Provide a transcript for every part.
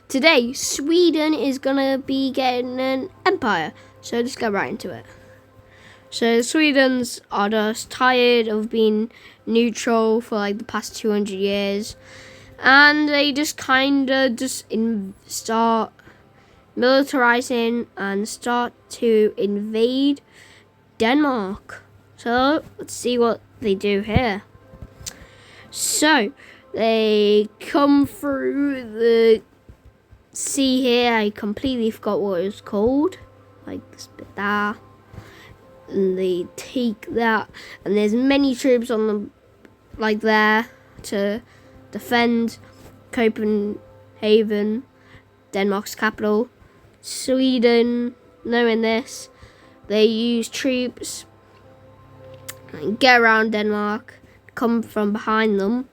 today Sweden is gonna be getting an empire. So let's get right into it. So Swedes are just tired of being neutral for like the past 200 years. And they just kind of start militarizing and start to invade Denmark. So let's see what they do here. So they come through the sea here. I completely forgot what it was called. Like this bit there. And they take that. And there's many troops on the like there to defend Copenhagen, Denmark's capital. Sweden, knowing this, they use troops and get around Denmark, come from behind them,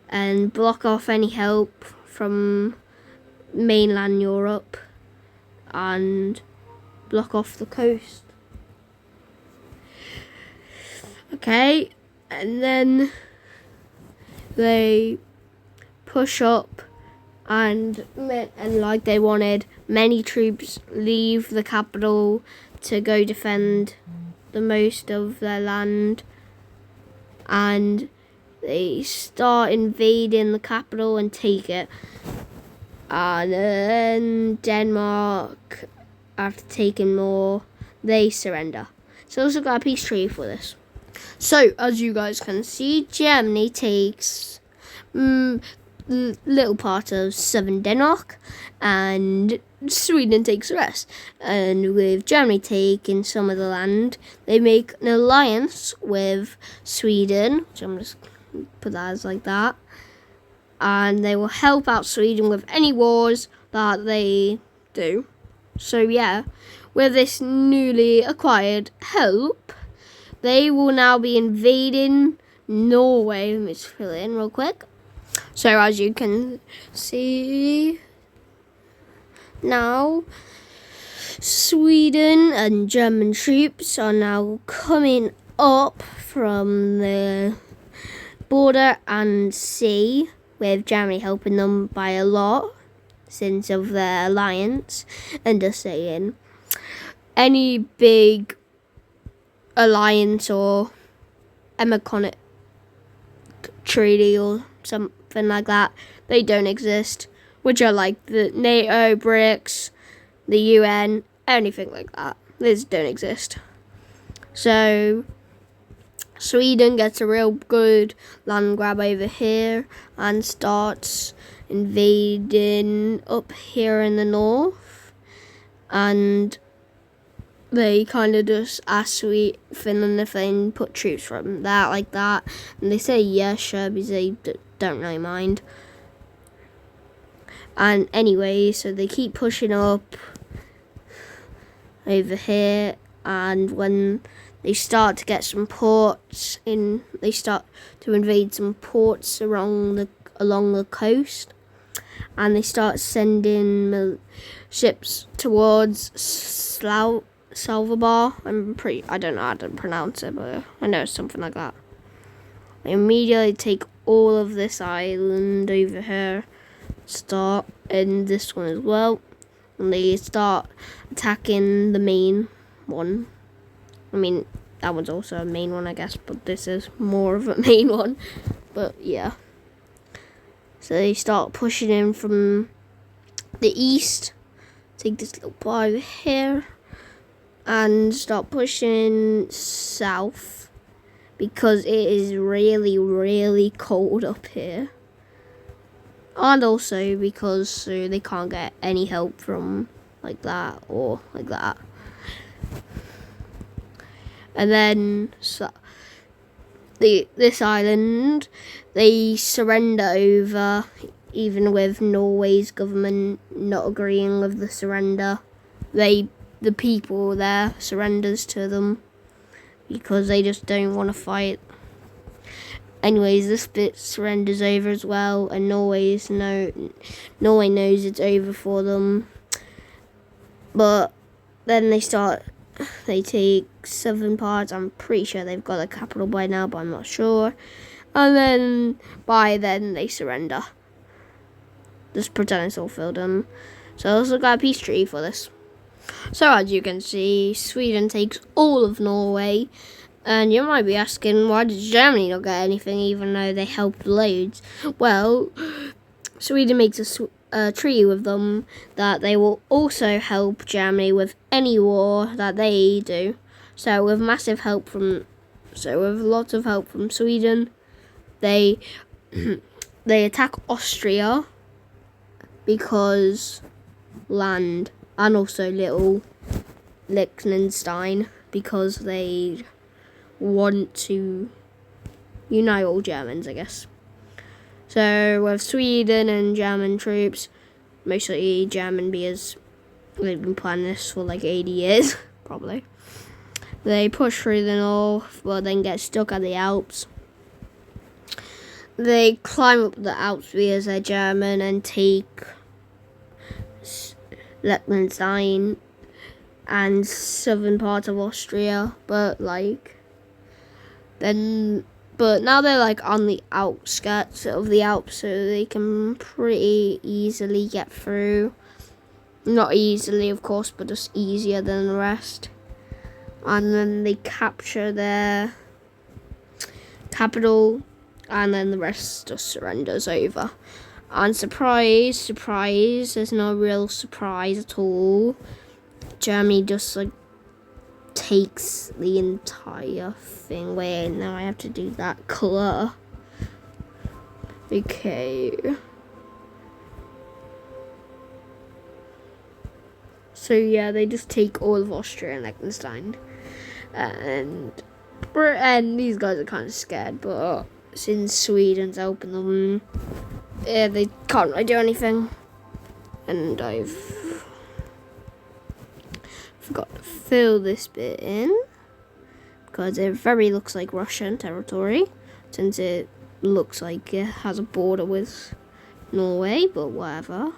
and block off any help from mainland Europe and block off the coast. Okay, and then they push up and like they wanted, many troops leave the capital to go defend the most of their land, and they start invading the capital and take it. And then Denmark, after taking more, they surrender. So also got a peace treaty for this. So as you guys can see, Germany takes little part of southern Denmark, and Sweden takes the rest. And with Germany taking some of the land, they make an alliance with Sweden, which I'm just put that as like that, and they will help out Sweden with any wars that they do. So yeah, with this newly acquired help, they will now be invading Norway. Let me just fill it in real quick. So as you can see now, Sweden and German troops are now coming up from the border and sea, with Germany helping them by a lot since of their alliance. And just saying, any big alliance or Emmeconic treaty or something like that, they don't exist, which are like the NATO, BRICS, the UN, anything like that. These don't exist. So Sweden gets a real good land grab over here and starts invading up here in the north, and they kind of just ask Finland if they can put troops from that like that, and they say yeah, sure, because they don't really mind. And anyway, so they keep pushing up over here, and when they start to get some ports in, they start to invade some ports along the coast, and they start sending ships towards Svalbard. I don't know how to pronounce it, but I know it's something like that. They immediately take all of this island over here, start in this one as well, and they start attacking the main one. I mean, that one's also a main one, I guess, but this is more of a main one. But yeah, so they start pushing in from the east, take this little part over here, and start pushing south, because it is really, really cold up here. And also because so they can't get any help from like that or like that. And then this island, they surrender over, even with Norway's government not agreeing with the surrender. The people there surrenders to them because they just don't want to fight. Anyways, this bit surrenders over as well, and Norway knows it's over for them. But then they take southern parts. I'm pretty sure they've got a capital by now, but I'm not sure. And then by then they surrender. Just pretend it's all filled in. So I also got a peace treaty for this. So as you can see, Sweden takes all of Norway. And you might be asking, why did Germany not get anything even though they helped loads? Well, Sweden makes a treaty with them that they will also help Germany with any war that they do. So with lots of help from Sweden, they they attack Austria because land, and also little Liechtenstein because they want to unite all Germans, I guess. So with Sweden and German troops, mostly German because they've been planning this for like 80 years, probably. They push through the north, but then get stuck at the Alps. They climb up the Alps because they're German and take Liechtenstein and southern part of Austria, but now they're like on the outskirts of the Alps, so they can pretty easily get through. Not easily, of course, but just easier than the rest. And then they capture their capital, and then the rest just surrenders over. And surprise, surprise, there's no real surprise at all. Germany just takes the entire thing. Wait, now I have to do that colour. Okay. So yeah, they just take all of Austria and Liechtenstein. And these guys are kind of scared, but since Sweden's opened them, they can't really do anything. And I've forgot to fill this bit in because it very looks like Russian territory, since it looks like it has a border with Norway, but whatever.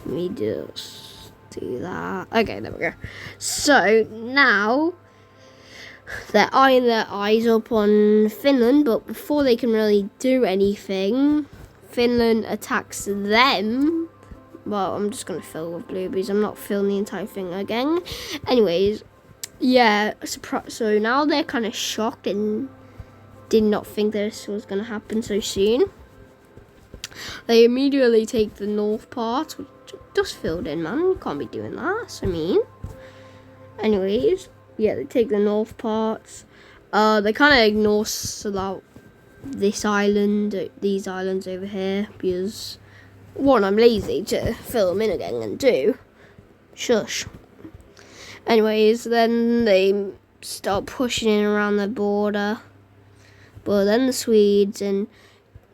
Let me just do that. Okay, there we go. So now they're eyeing their eyes up on Finland, but before they can really do anything, Finland attacks them. Well, I'm just going to fill with blueberries. I'm not filling the entire thing again. Anyways, yeah, so now they're kind of shocked and did not think this was going to happen so soon. They immediately take the north part, which just filled in, man. You can't be doing that. So mean. Anyways, yeah, they take the north parts. They kind of ignore this island, these islands over here, because one, I'm lazy to fill them in again, and two, shush. Anyways, then they start pushing in around the border, but then the Swedes and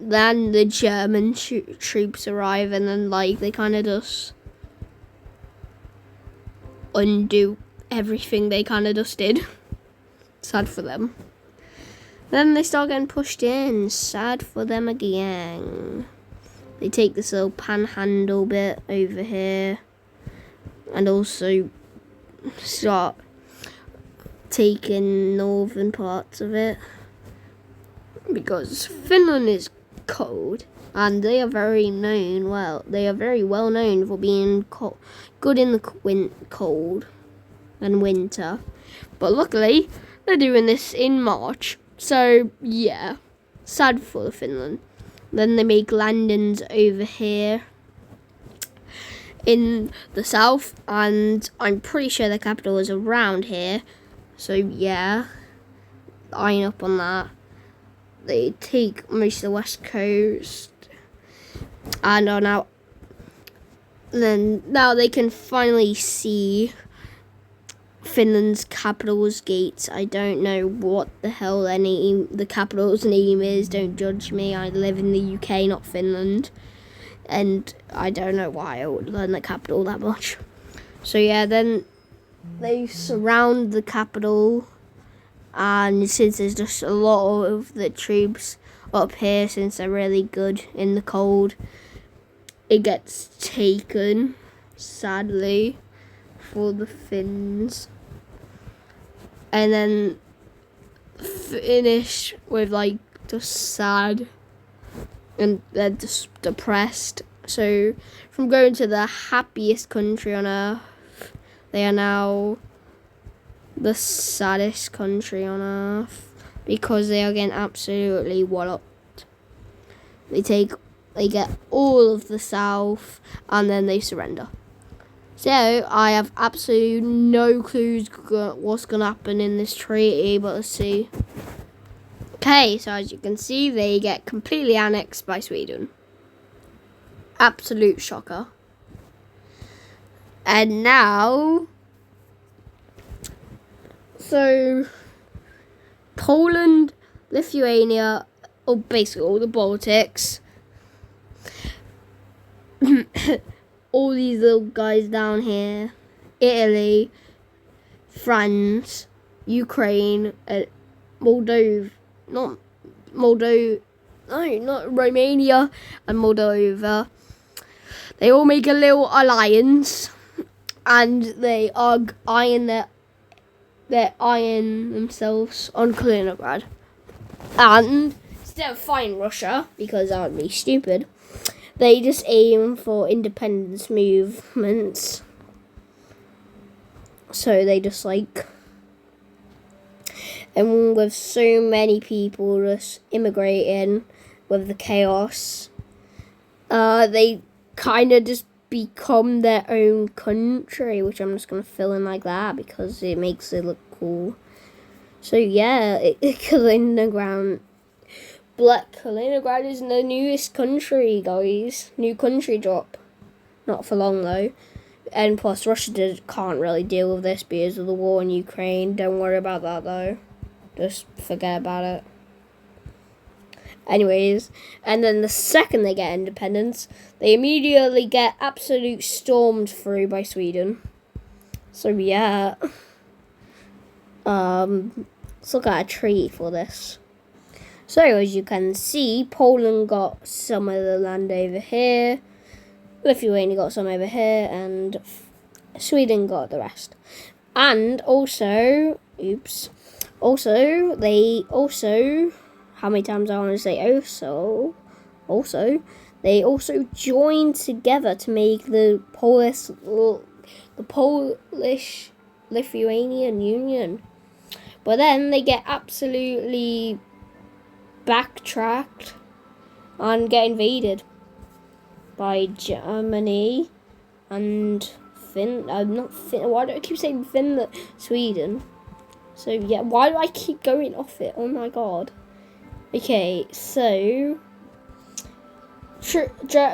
then the German troops arrive, and then they kind of just undo everything they kind of just did. Sad for them. Then they start getting pushed in. Sad for them again. They take this little panhandle bit over here, and also start taking northern parts of it, because Finland is cold, and they are very well known for being good in the cold and winter. But luckily, they're doing this in March, so yeah, sad for Finland. Then they make landings over here in the south, and I'm pretty sure the capital is around here. So yeah, eyeing up on that. They take most of the west coast, and are now they can finally see Finland's capital's gates. I don't know what the hell the capital's name is. Don't judge me. I live in the UK, not Finland, and I don't know why I would learn the capital that much. So yeah, then they surround the capital, and since there's just a lot of the troops up here, since they're really good in the cold, it gets taken, sadly, for the Finns. And then finish with just sad, and they're just depressed, So, from going to the happiest country on earth, they are now the saddest country on earth because they are getting absolutely walloped. They get all of the south and then they surrender. So, I have absolutely no clues what's going to happen in this treaty, but let's see. Okay, so as you can see, they get completely annexed by Sweden. Absolute shocker. And now, so Poland, Lithuania, or basically all the Baltics, all these little guys down here, Italy, France, Ukraine, Moldova, not Romania and Moldova. They all make a little alliance, and they are eyeing themselves on Kaliningrad. And instead of fighting Russia, because that would be stupid, they just aim for independence movements. So they just and with so many people just immigrating with the chaos, they kind of just become their own country, which I'm just going to fill in like that because it makes it look cool. So yeah, Kaliningrad is the newest country, guys. New country drop. Not for long though. And plus Russia can't really deal with this because of the war in Ukraine. Don't worry about that though. Just forget about it. Anyways, and then the second they get independence, they immediately get absolute stormed through by Sweden. So yeah. Let's look at a treaty for this. So as you can see, Poland got some of the land over here, Lithuania got some over here, and Sweden got the rest. And also, how many times I want to say they also joined together to make the Polish Lithuanian Union. But then they get absolutely backtracked and get invaded by Germany and why do I keep saying Finland? Sweden. So yeah, why do I keep going off it? Oh my god. Okay, so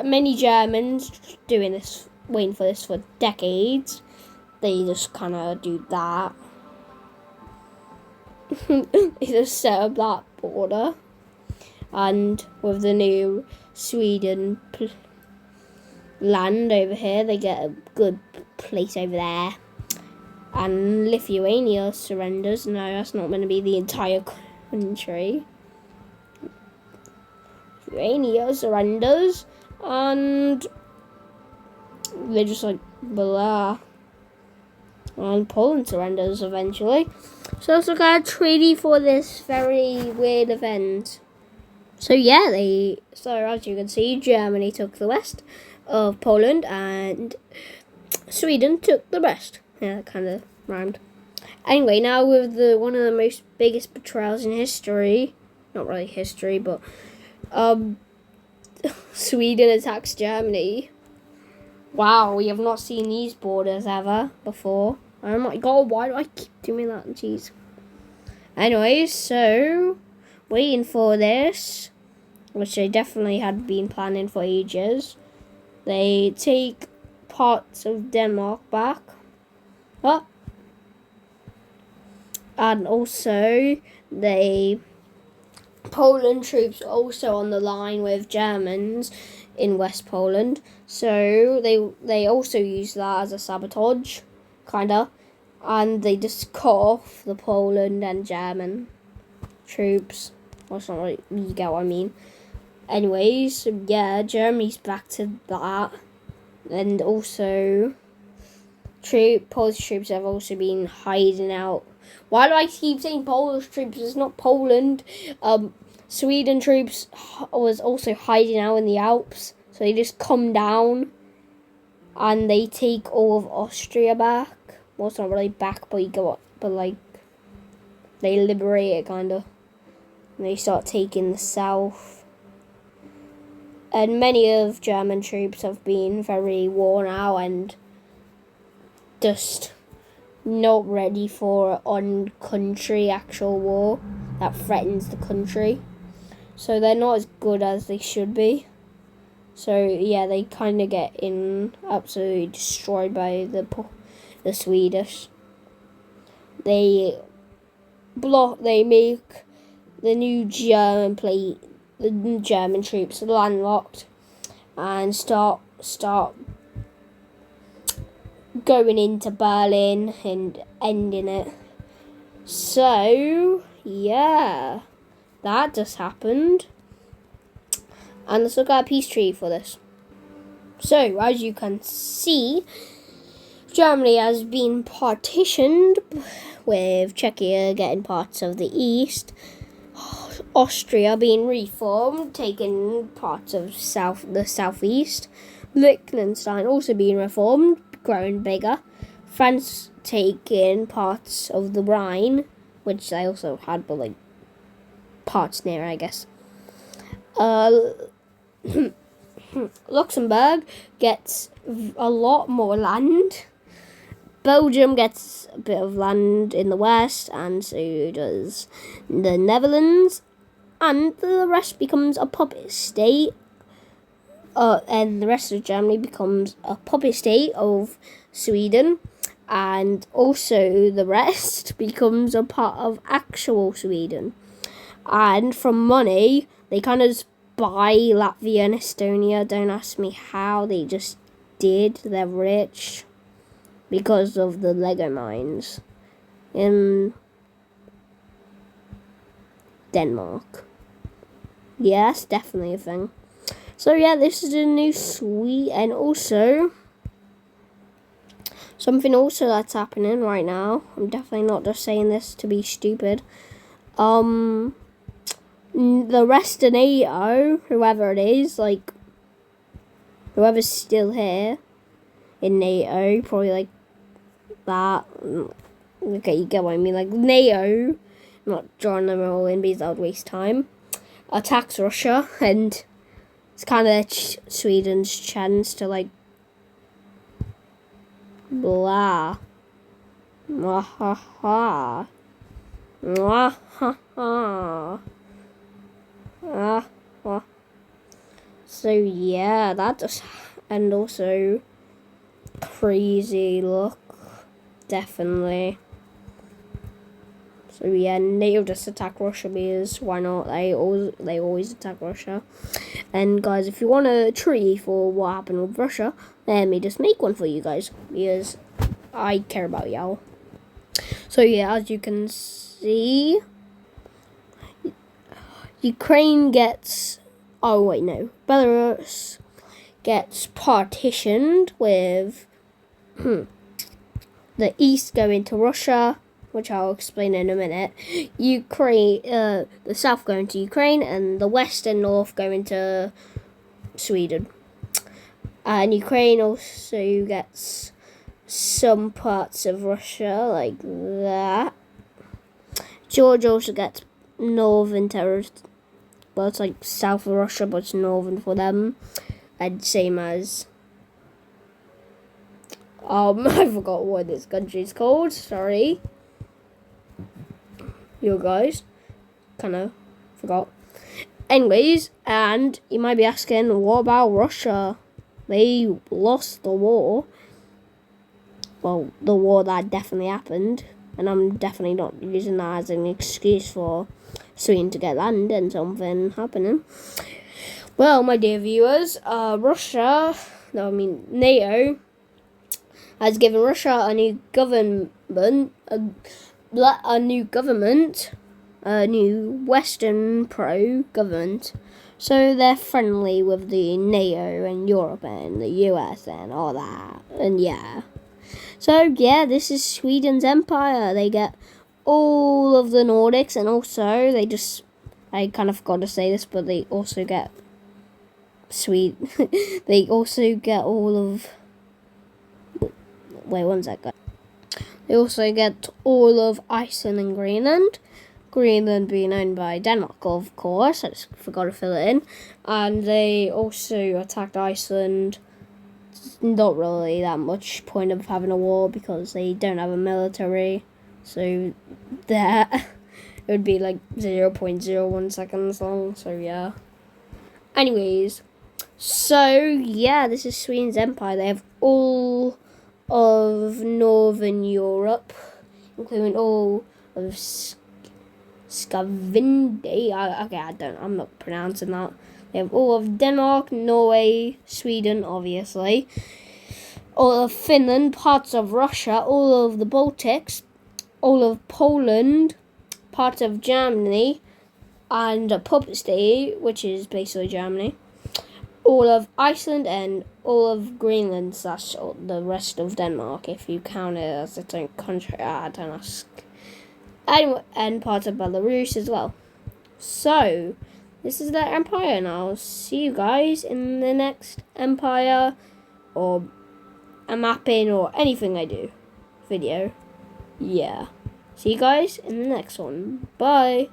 many Germans waiting for this for decades. They just kind of do that. They just set up that border, and with the new Sweden land over here, they get a good place over there. And Lithuania surrenders. No, that's not going to be the entire country. Lithuania surrenders, and they're just like blah. And Poland surrenders eventually. So let's look at a treaty for this very weird event. So yeah, as you can see, Germany took the west of Poland and Sweden took the rest. Yeah, that kind of rhymed. Anyway, now with one of the most biggest betrayals in history, not really history, but Sweden attacks Germany. Wow, we have not seen these borders ever before. Oh my god, why do I keep doing that? Jeez. Anyways, so waiting for this, which they definitely had been planning for ages. They take parts of Denmark back. Oh. And also, Poland troops are also on the line with Germans in West Poland. So they also use that as a sabotage, kinda. And they just cut off the Poland and German troops. Well, it's not really, you get what I mean. Anyways, so yeah, Germany's back to that. And also, Polish troops have also been hiding out. Why do I keep saying Polish troops? It's not Poland. Sweden troops was also hiding out in the Alps. So they just come down and they take all of Austria back. Well, it's not really back, but they liberate it, kind of. And they start taking the south. And many of German troops have been very worn out and just not ready for on-country actual war that threatens the country. So they're not as good as they should be. So yeah, they kind of get absolutely destroyed by the Swedish. They make the new German troops landlocked and start going into Berlin and ending it. So yeah, that just happened. And let's look at a peace treaty for this. So, as you can see, Germany has been partitioned, with Czechia getting parts of the east, Austria being reformed, taking parts of the southeast, Liechtenstein also being reformed, growing bigger, France taking parts of the Rhine, which they also had, but parts near, I guess. Luxembourg gets a lot more land. Belgium gets a bit of land in the west, and so does the Netherlands. And the rest becomes a puppet state. And the rest of Germany becomes a puppet state of Sweden. And also the rest becomes a part of actual Sweden. And from money, they kind of buy Latvia and Estonia. Don't ask me how, they just did. They're rich because of the Lego mines in Denmark. Yeah, that's definitely a thing. So yeah, this is a new suite, and also something also that's happening right now. I'm definitely not just saying this to be stupid. The rest of NATO, whoever it is, whoever's still here in NATO, probably that. Okay, you get what I mean. NATO, I'm not drawing them all in because that would waste time, attacks Russia, and it's kind of Sweden's chance to blah. Mwahaha. Mwahaha. So yeah, that just, and also crazy look, definitely. So yeah, NATO just attack Russia because why not? They always attack Russia. And guys, if you want a treaty for what happened with Russia, let me just make one for you guys because I care about y'all. So yeah, as you can see, Ukraine gets, Belarus gets partitioned with the east going to Russia, which I'll explain in a minute. Ukraine, the south going to Ukraine, and the west and north going to Sweden. And Ukraine also gets some parts of Russia, like that. Georgia also gets northern territory. Well, it's south of Russia, but it's northern for them. And same as I forgot what this country is called. Sorry, you guys, kind of forgot. Anyways, and you might be asking, what about Russia? They lost the war. Well, the war that definitely happened, and I'm definitely not using that as an excuse for Sweden to get land and something happening. Well, my dear viewers, NATO has given Russia a new government, a new Western pro government. So they're friendly with the NATO and Europe and the US and all that. And yeah. So yeah, this is Sweden's empire. They get all of the Nordics, and also I kind of forgot to say this, but they also get Sweden. They also get all of. Wait, one second. They also get all of Iceland and Greenland. Greenland being owned by Denmark, of course. I just forgot to fill it in. And they also attacked Iceland. Not really that much point of having a war because they don't have a military. So that it would be like 0.01 seconds long. So yeah. Anyways, so yeah, this is Sweden's empire. They have all of Northern Europe, including all of Scandinavia. I'm not pronouncing that. They have all of Denmark, Norway, Sweden, obviously, all of Finland, parts of Russia, all of the Baltics, all of Poland, parts of Germany, and a puppet state, which is basically Germany, all of Iceland, and all of Greenland, slash the rest of Denmark, if you count it as its own country. Don't ask. And parts of Belarus as well. So, this is their empire, and I'll see you guys in the next empire, or a mapping, or anything I do video. Yeah. See you guys in the next one. Bye.